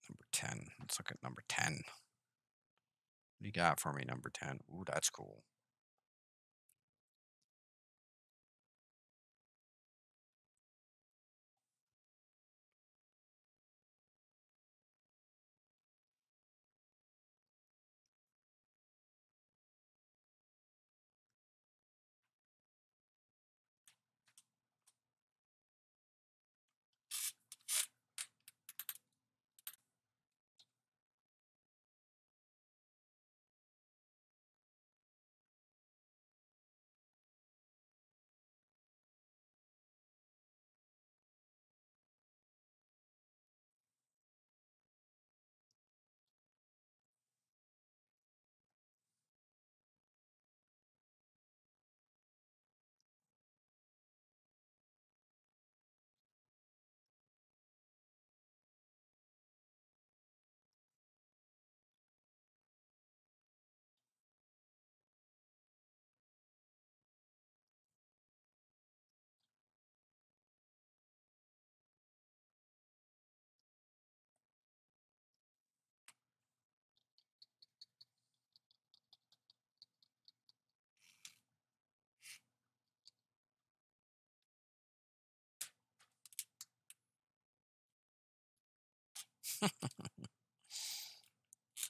Number 10. Let's look at number 10. What do you got for me, number 10? Ooh, that's cool.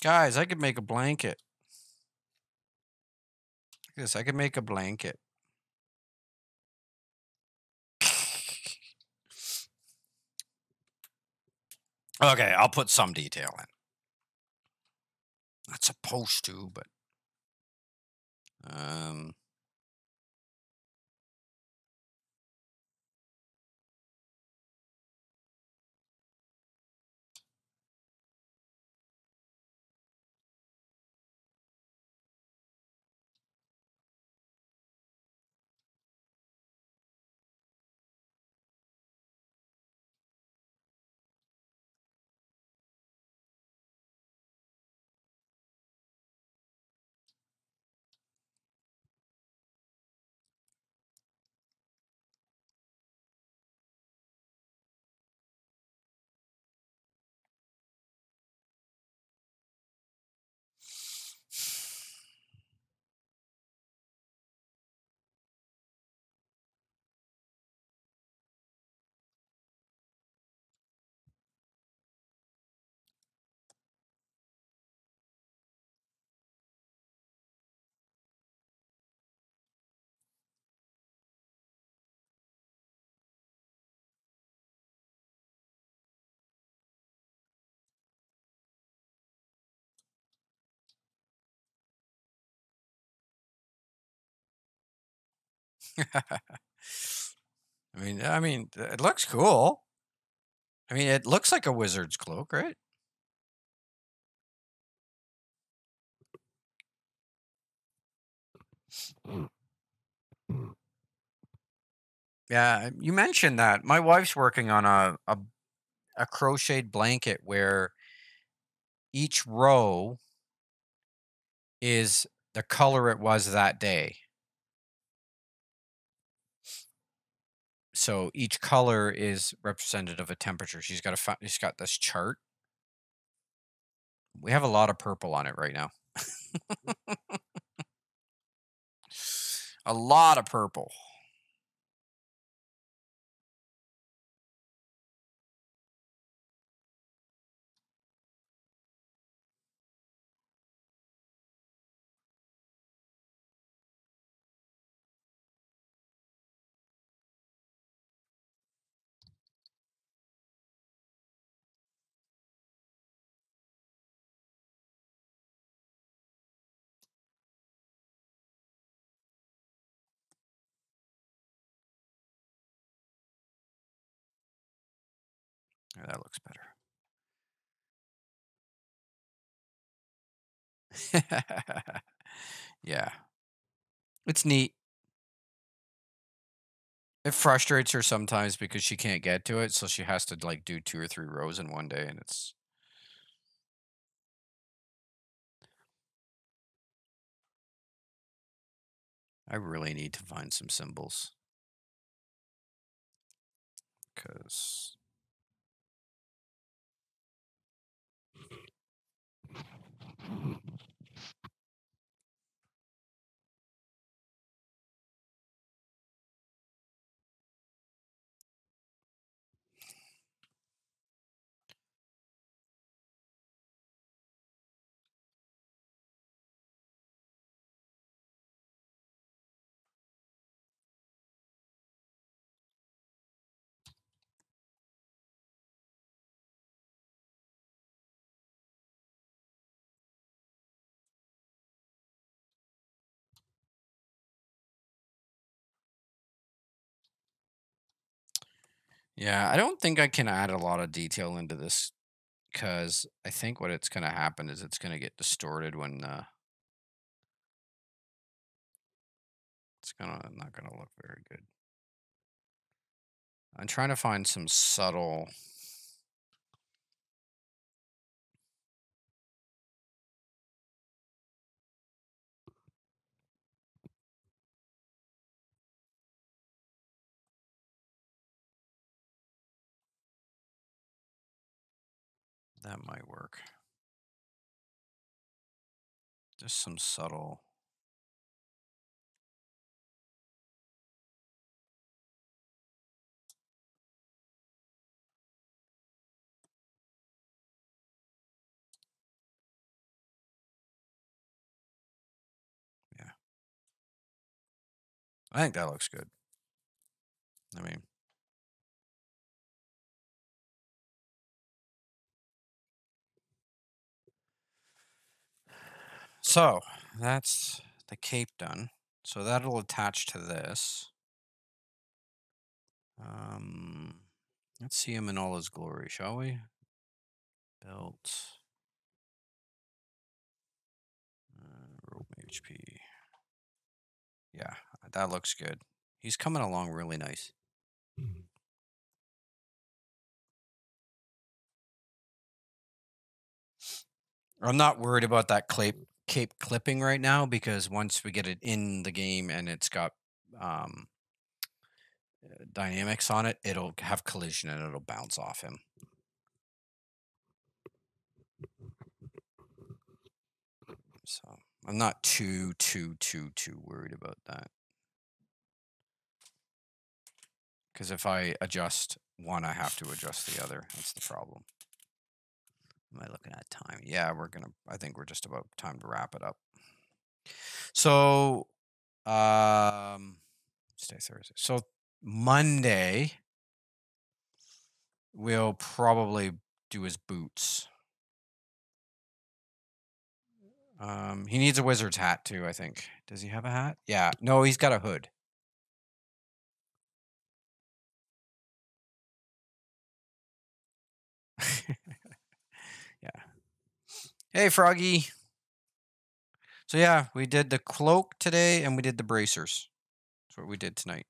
Guys, I could make a blanket. Look at this. I could make a blanket. Okay, I'll put some detail in. Not supposed to, but um I mean, it looks cool. I mean, it looks like a wizard's cloak, right? Yeah, you mentioned that. My wife's working on a crocheted blanket where each row is the color it was that day. So each color is representative of a temperature. She's got this chart. We have a lot of purple on it right now. A lot of purple. Yeah, that looks better. Yeah, it's neat. It frustrates her sometimes because she can't get to it, so she has to like do 2 or 3 rows in one day, and I really need to find some symbols because yeah, I don't think I can add a lot of detail into this because I think what it's gonna happen is it's gonna get distorted when, it's gonna not gonna look very good. I'm trying to find some subtle. That might work. Just some subtle. Yeah, I think that looks good. I mean, so that's the cape done. So that'll attach to this. Um, let's see him in all his glory, shall we? Belt, rope HP. Yeah, that looks good. He's coming along really nice. I'm not worried about that cape clipping right now because once we get it in the game and it's got um, dynamics on it, it'll have collision and it'll bounce off him. So I'm not too worried about that. Because if I adjust one, I have to adjust the other. That's the problem. Am I looking at time? Yeah, I think we're just about time to wrap it up. So, stay Thursday. So Monday, we'll probably do his boots. He needs a wizard's hat too, I think. Does he have a hat? Yeah. No, he's got a hood. Yeah. Hey, Froggy. So yeah, we did the cloak today and we did the bracers. That's what we did tonight.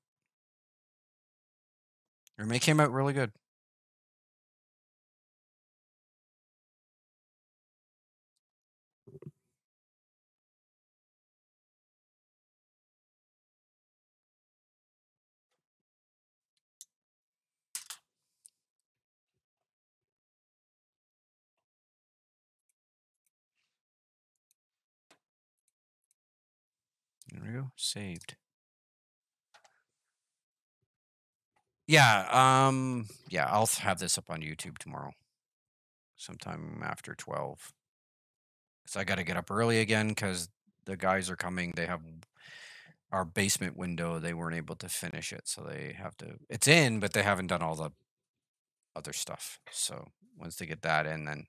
Everybody came out really good. There we go. Saved. Yeah. Yeah, I'll have this up on YouTube tomorrow, sometime after 12. So I got to get up early again because the guys are coming. They have our basement window. They weren't able to finish it, so they have to. It's in, but they haven't done all the other stuff. So once they get that in, then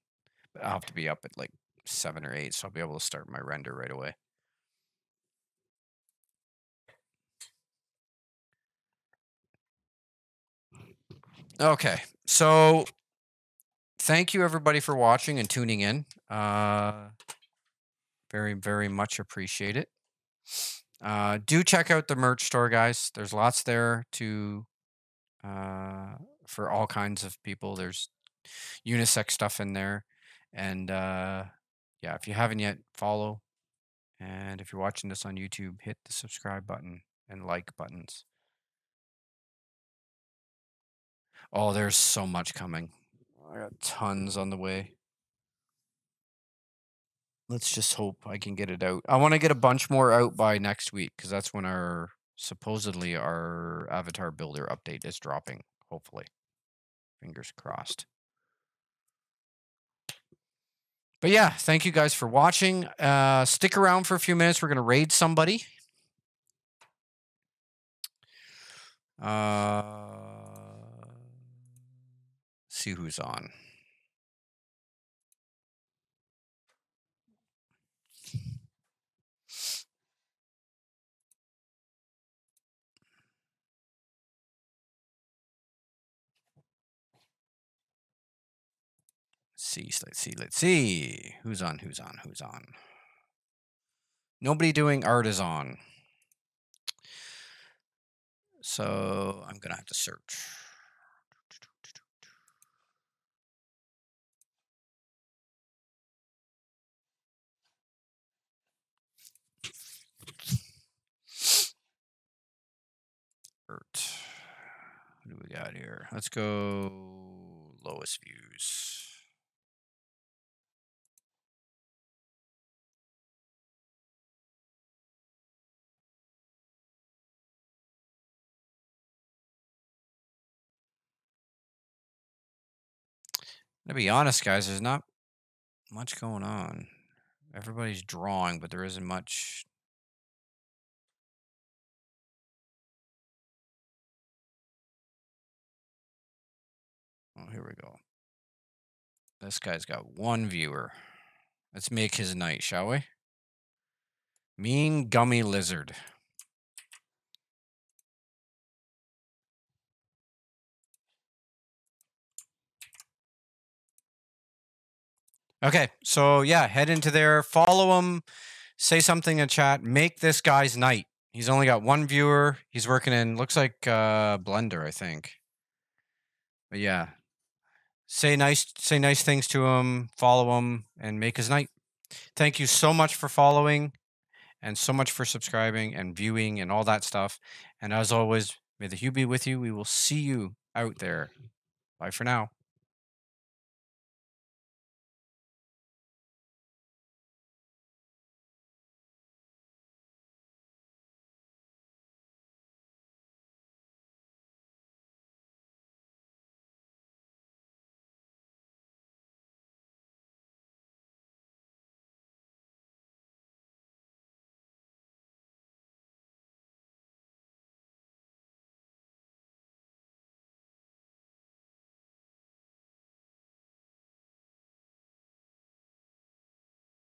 I'll have to be up at like 7 or 8, so I'll be able to start my render right away. Okay, so thank you everybody for watching and tuning in. Very, very much appreciate it. Do check out the merch store, guys. There's lots there to for all kinds of people. There's unisex stuff in there, and yeah, if you haven't yet, follow. And if you're watching this on YouTube, hit the subscribe button and like buttons. Oh, there's so much coming. I got tons on the way. Let's just hope I can get it out. I want to get a bunch more out by next week because that's when our supposedly our avatar builder update is dropping. Hopefully, fingers crossed. But yeah, thank you guys for watching. Stick around for a few minutes. We're gonna raid somebody. See who's on. Let's see. Who's on? Nobody doing art is on. So I'm gonna have to search. Art. What do we got here? Let's go lowest views. To be honest, guys, there's not much going on. Everybody's drawing, but there isn't much. Oh, here we go. This guy's got 1 viewer. Let's make his night, shall we? Mean Gummy Lizard. Okay, so yeah, head into there, follow him, say something in chat, make this guy's night. He's only got 1 viewer. He's working in, looks like Blender, I think. But yeah, say nice things to him, follow him, and make his night. Thank you so much for following, and so much for subscribing and viewing and all that stuff. And as always, may the hue be with you. We will see you out there. Bye for now.